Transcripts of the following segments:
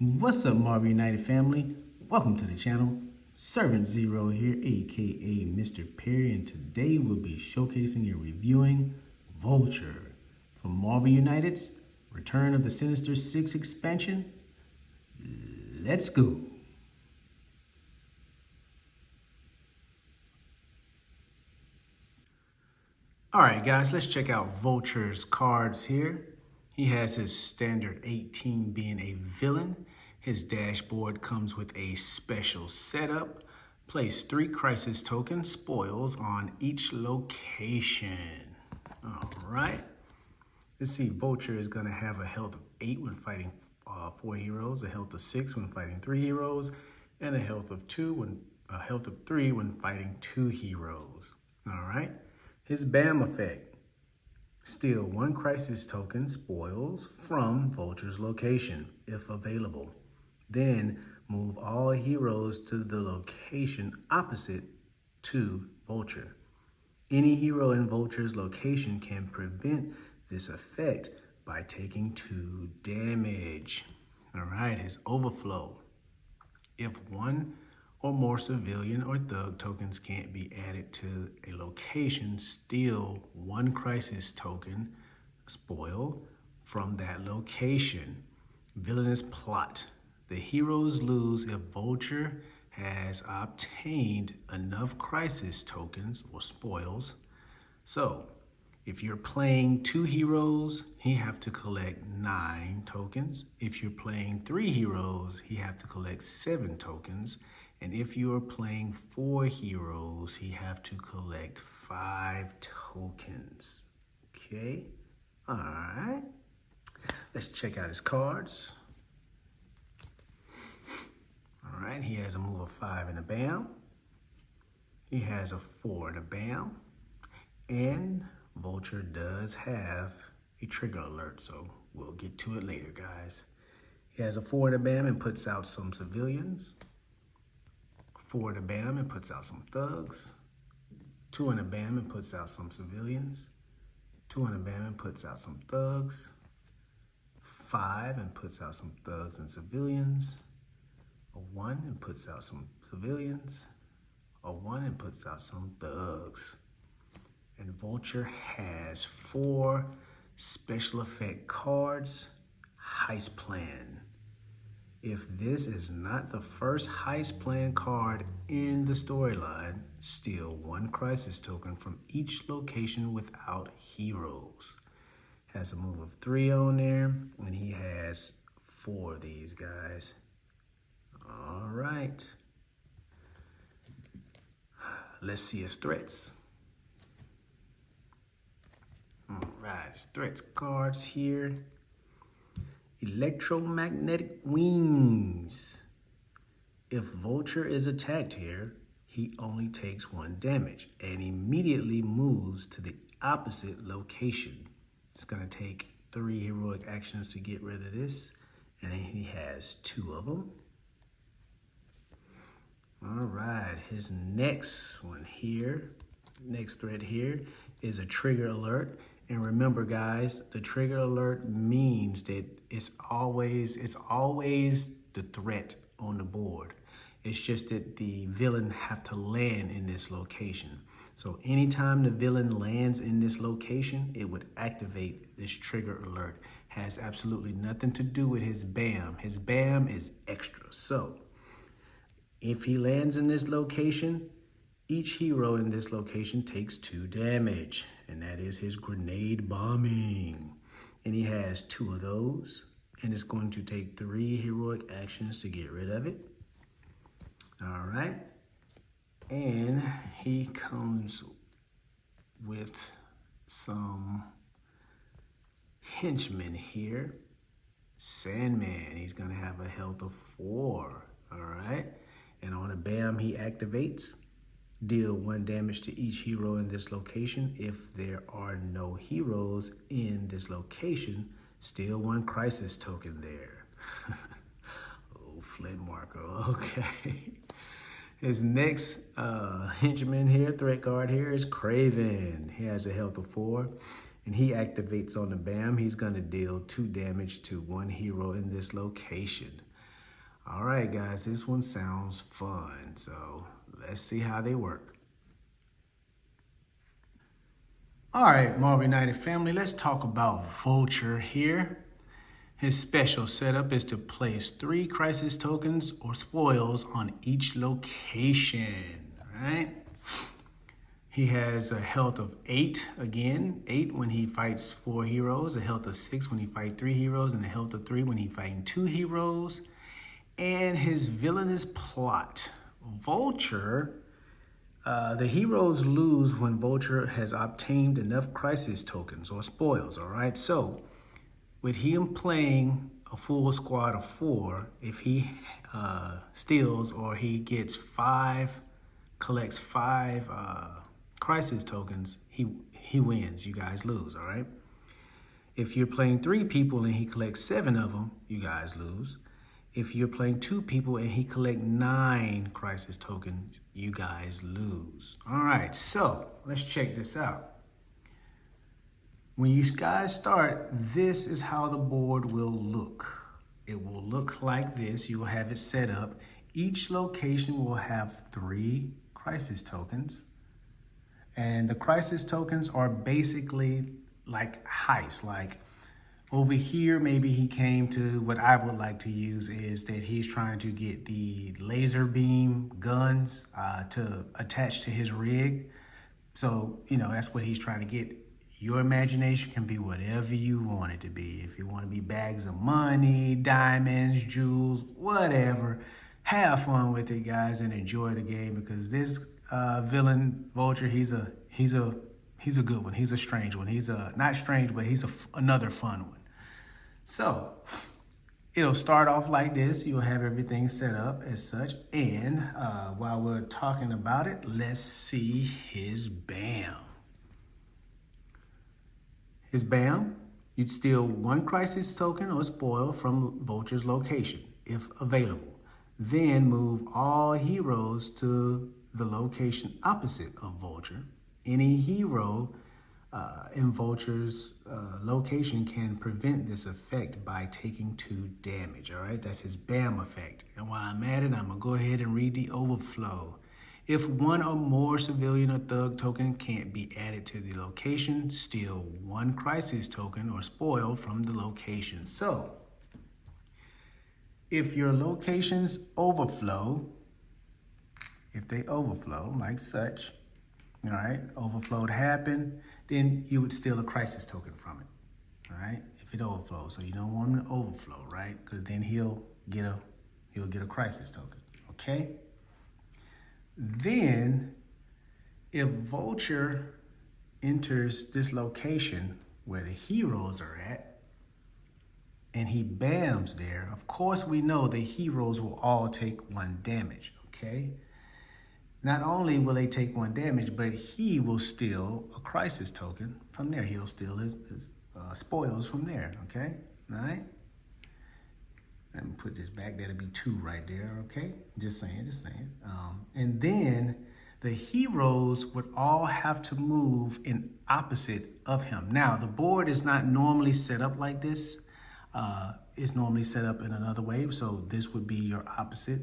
What's up, Marvel United family? Welcome to the channel. Servant Zero here, aka Mr. Perry, and today we'll be showcasing and reviewing Vulture from Marvel United's Return of the Sinister Six expansion. Let's go. Alright guys, let's check out Vulture's cards here. He has his standard 18 being a villain. His dashboard comes with a special setup. Place 3 crisis token spoils on each location. Alright. Let's see, Vulture is going to have a health of 8 when fighting 4 heroes, a health of 6 when fighting 3 heroes, and a health of 3 when fighting 2 heroes. Alright. His BAM effect. Steal 1 crisis token spoils from Vulture's location, if available. Then move all heroes to the location opposite to Vulture. Any hero in Vulture's location can prevent this effect by taking 2 damage. Alright, his overflow. If 1 or more civilian or thug tokens can't be added to a location, steal 1 crisis token spoil from that location. Villainous plot. The heroes lose if Vulture has obtained enough crisis tokens or spoils. So, if you're playing 2 heroes, he have to collect 9 tokens. If you're playing 3 heroes, he have to collect 7 tokens. And if you are playing 4 heroes, he have to collect 5 tokens. Okay? All right. Let's check out his cards. All right, he has a move of 5 and a BAM. He has a 4 and a BAM. And Vulture does have a trigger alert, so we'll get to it later, guys. He has a 4 and a BAM and puts out some civilians. 4 and a BAM and puts out some thugs. 2 and a BAM and puts out some civilians. 2 and a BAM and puts out some thugs. 5 and puts out some thugs and civilians. A 1 and puts out some civilians. A 1 and puts out some thugs. And Vulture has 4 special effect cards. Heist Plan. If this is not the first Heist Plan card in the storyline, steal 1 crisis token from each location without heroes. Has a move of 3 on there, and he has 4 of these guys. All right. Let's see his threats. All right, his threats cards here. Electromagnetic wings. If Vulture is attacked here, he only takes 1 damage and immediately moves to the opposite location. It's going to take 3 heroic actions to get rid of this, and he has 2 of them. All right, his next one here, next threat here is a trigger alert. And remember, guys, the trigger alert means that it's always the threat on the board. It's just that the villain have to land in this location. So anytime the villain lands in this location, it would activate this trigger alert. Has absolutely nothing to do with his BAM. His BAM is extra. So if he lands in this location, each hero in this location takes 2 damage, and that is his grenade bombing. And he has 2 of those, and it's going to take 3 heroic actions to get rid of it. All right. And he comes with some henchmen here. Sandman, he's going to have a health of 4. All right. And on a BAM, he activates. Deal 1 damage to each hero in this location. If there are no heroes in this location, steal 1 crisis token there. Oh, flint marker, okay. His next henchman here, threat card here, is Craven. He has a health of 4, and he activates on the BAM. He's gonna deal 2 damage to 1 hero in this location. All right, guys, this one sounds fun. So let's see how they work. All right, Marvel United family, let's talk about Vulture here. His special setup is to place 3 crisis tokens or spoils on each location, right? He has a health of 8, again, 8 when he fights 4 heroes, a health of 6 when he fights 3 heroes, and a health of 3 when he fighting 2 heroes. And his villainous plot. Vulture, the heroes lose when Vulture has obtained enough crisis tokens or spoils, all right? So, with him playing a full squad of 4, if he steals or he gets 5, collects 5 crisis tokens, he wins. You guys lose, all right? If you're playing 3 people and he collects 7 of them, you guys lose. If you're playing 2 people and he collects 9 crisis tokens, you guys lose. All right, so let's check this out. When you guys start, this is how the board will look. It will look like this. You will have it set up. Each location will have 3 crisis tokens. And the crisis tokens are basically like heists. Like over here, maybe he came to what I would like to use is that he's trying to get the laser beam guns to attach to his rig. So, that's what he's trying to get. Your imagination can be whatever you want it to be. If you want to be bags of money, diamonds, jewels, whatever, have fun with it, guys, and enjoy the game because this villain Vulture, he's a good one. He's a strange one. He's not strange, but he's another fun one. So it'll start off like this. You'll have everything set up as such. And while we're talking about it, let's see his BAM. His BAM, you'd steal 1 crisis token or spoil from Vulture's location, if available. Then move all heroes to the location opposite of Vulture. Any hero in Vulture's location can prevent this effect by taking 2 damage, all right? That's his BAM effect. And while I'm at it, I'm gonna go ahead and read the overflow. If 1 or more civilian or thug token can't be added to the location, steal 1 crisis token or spoil from the location. So, if your locations overflow, if they overflow like such, all right, overflowed happened, then you would steal a crisis token from it, all right? If it overflows, so you don't want him to overflow, right? Because then he'll get a crisis token, okay? Then, if Vulture enters this location where the heroes are at, and he BAMs there, of course we know the heroes will all take 1 damage, okay? Not only will they take 1 damage, but he will steal a crisis token from there. He'll steal his spoils from there, okay? All right? Let me put this back. That'll be 2 right there, okay? Just saying. And then the heroes would all have to move in opposite of him. Now, the board is not normally set up like this. It's normally set up in another way. So this would be your opposite.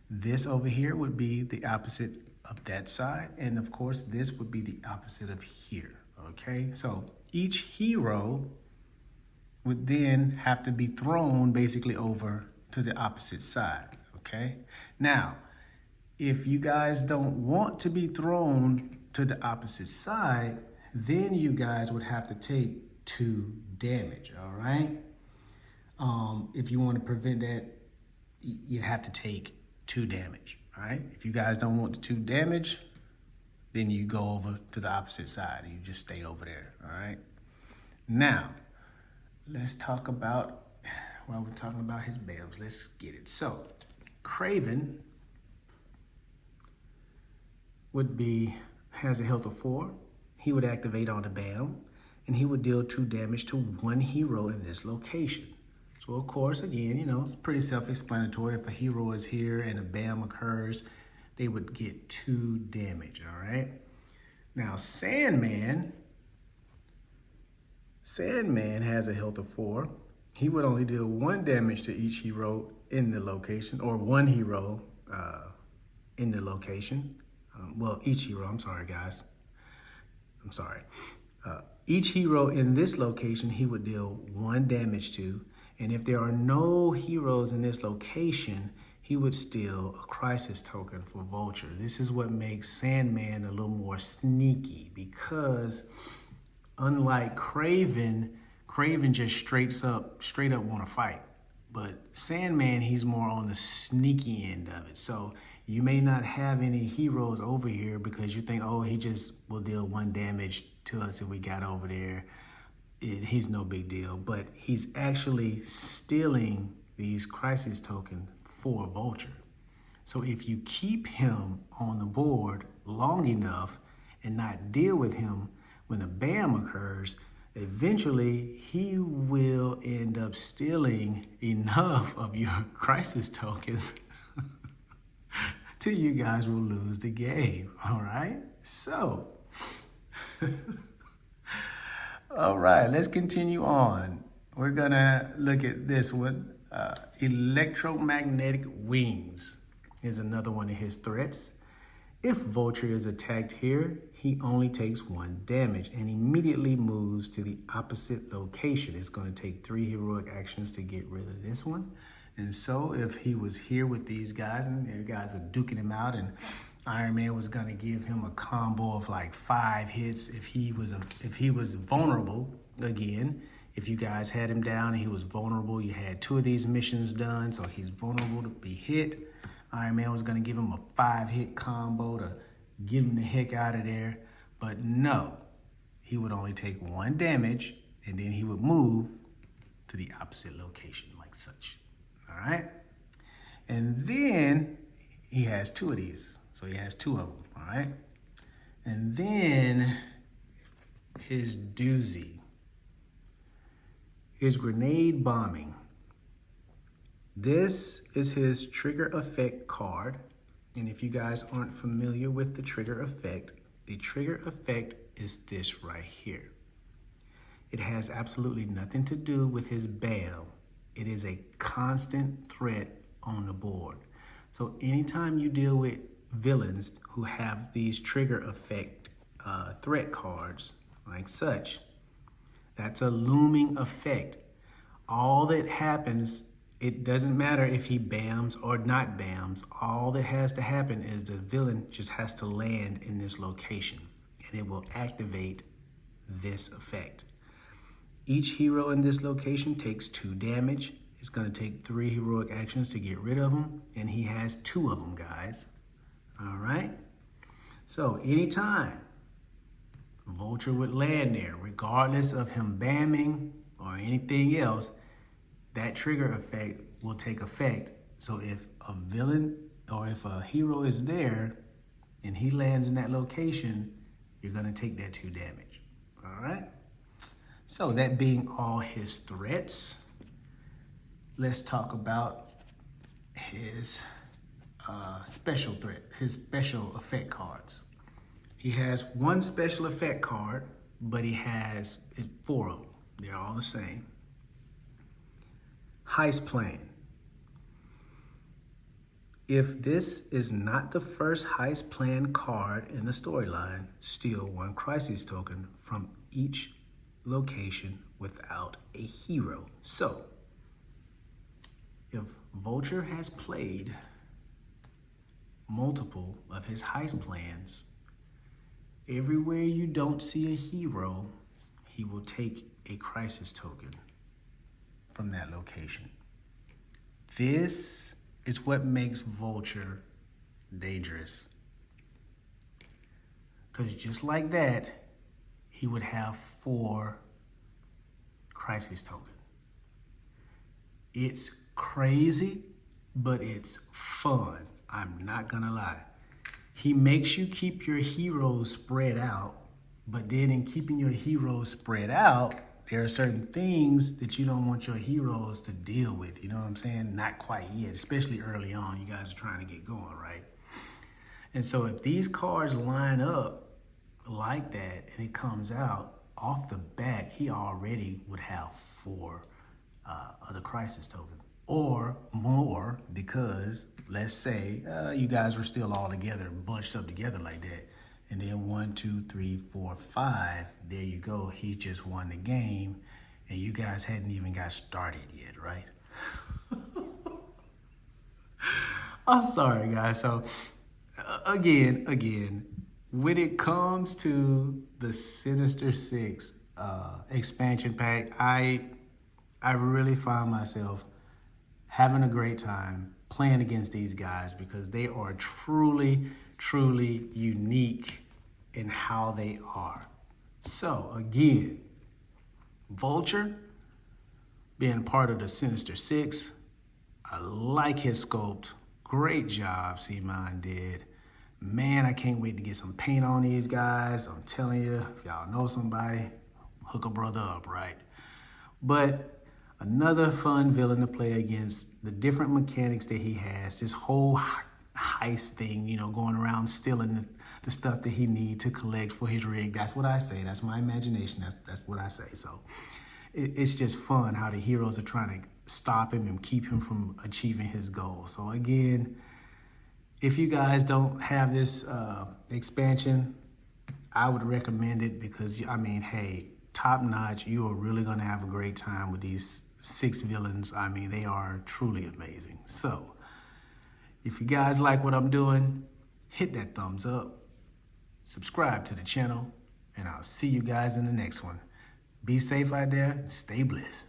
This over here would be the opposite of that side. And of course, this would be the opposite of here, okay? So each hero would then have to be thrown basically over to the opposite side, okay? Now, if you guys don't want to be thrown to the opposite side, then you guys would have to take 2 damage, all right? If you want to prevent that, you'd have to take 2 damage, all right? If you guys don't want the 2 damage, then you go over to the opposite side. You just stay over there, all right? Now, let's talk about, while we're talking about his BAMs, let's get it. So, Craven has a health of 4. He would activate on the BAM, and he would deal 2 damage to 1 hero in this location. So, of course, again, it's pretty self-explanatory. If a hero is here and a BAM occurs, they would get 2 damage, all right? Now, Sandman has a health of 4. He would only deal 1 damage to each hero in the location, or one hero in the location. Well, each hero, I'm sorry, guys. I'm sorry. Each hero in this location, he would deal 1 damage to. And if there are no heroes in this location, he would steal a crisis token for Vulture. This is what makes Sandman a little more sneaky, because unlike Kraven just straight up want to fight. But Sandman, he's more on the sneaky end of it. So you may not have any heroes over here because you think, oh, he just will deal 1 damage to us if we got over there. He's no big deal. But he's actually stealing these crisis tokens for Vulture. So if you keep him on the board long enough and not deal with him when a BAM occurs, eventually he will end up stealing enough of your crisis tokens till you guys will lose the game. All right, so all right, let's continue on. We're gonna look at this one. Electromagnetic wings is another one of his threats. If Vulture is attacked here, he only takes 1 damage and immediately moves to the opposite location. It's going to take 3 heroic actions to get rid of this one. And so if he was here with these guys and their guys are duking him out, and Iron Man was going to give him a combo of like 5 hits if he was vulnerable again. If you guys had him down and he was vulnerable, you had 2 of these missions done, so he's vulnerable to be hit. Iron Man was going to give him a 5-hit combo to get him the heck out of there. But no, he would only take 1 damage, and then he would move to the opposite location like such. All right? And then he has 2 of these. So he has 2 of them. All right? And then his doozy. His grenade bombing. This is his trigger effect card. And if you guys aren't familiar with the trigger effect is this right here. It has absolutely nothing to do with his BAM. It is a constant threat on the board. So anytime you deal with villains who have these trigger effect threat cards like such, that's a looming effect. All that happens, it doesn't matter if he BAMs or not BAMs. All that has to happen is the villain just has to land in this location, and it will activate this effect. Each hero in this location takes 2 damage. It's going to take 3 heroic actions to get rid of him, and he has 2 of them, guys. All right? So anytime Vulture would land there, regardless of him BAMing or anything else, that trigger effect will take effect. So if a villain or if a hero is there and he lands in that location, you're going to take that 2 damage. All right? So that being all his threats, let's talk about his special threat, his special effect cards. He has 1 special effect card, but he has 4 of them. They're all the same. Heist Plan. If this is not the first Heist Plan card in the storyline, steal 1 crisis token from each location without a hero. So, if Vulture has played multiple of his heist plans, everywhere you don't see a hero, he will take a crisis token from that location. This is what makes Vulture dangerous. Because just like that, he would have 4 crisis tokens. It's crazy, but it's fun. I'm not gonna lie. He makes you keep your heroes spread out, but then in keeping your heroes spread out, there are certain things that you don't want your heroes to deal with. You know what I'm saying? Not quite yet, especially early on. You guys are trying to get going, right? And so if these cards line up like that and it comes out, off the bat, he already would have 4 other crisis tokens. or more, because let's say you guys were still all together, bunched up together like that. And then 1, 2, 3, 4, 5, there you go. He just won the game and you guys hadn't even got started yet, right? I'm sorry, guys. So again, when it comes to the Sinister Six expansion pack, I really find myself having a great time playing against these guys because they are truly, truly unique in how they are. So again, Vulture, being part of the Sinister Six, I like his sculpt. Great job C-Mon did. Man, I can't wait to get some paint on these guys. I'm telling you, if y'all know somebody, hook a brother up, right? But another fun villain to play against, the different mechanics that he has, this whole heist thing, you know, going around stealing the stuff that he needs to collect for his rig. That's what I say. That's my imagination. That's what I say. So it's just fun how the heroes are trying to stop him and keep him from achieving his goal. So again, if you guys don't have this expansion, I would recommend it because, I mean, hey, top notch. You are really going to have a great time with these 6 villains. I mean, they are truly amazing. So if you guys like what I'm doing, hit that thumbs up, subscribe to the channel, and I'll see you guys in the next one. Be safe out there, stay blessed.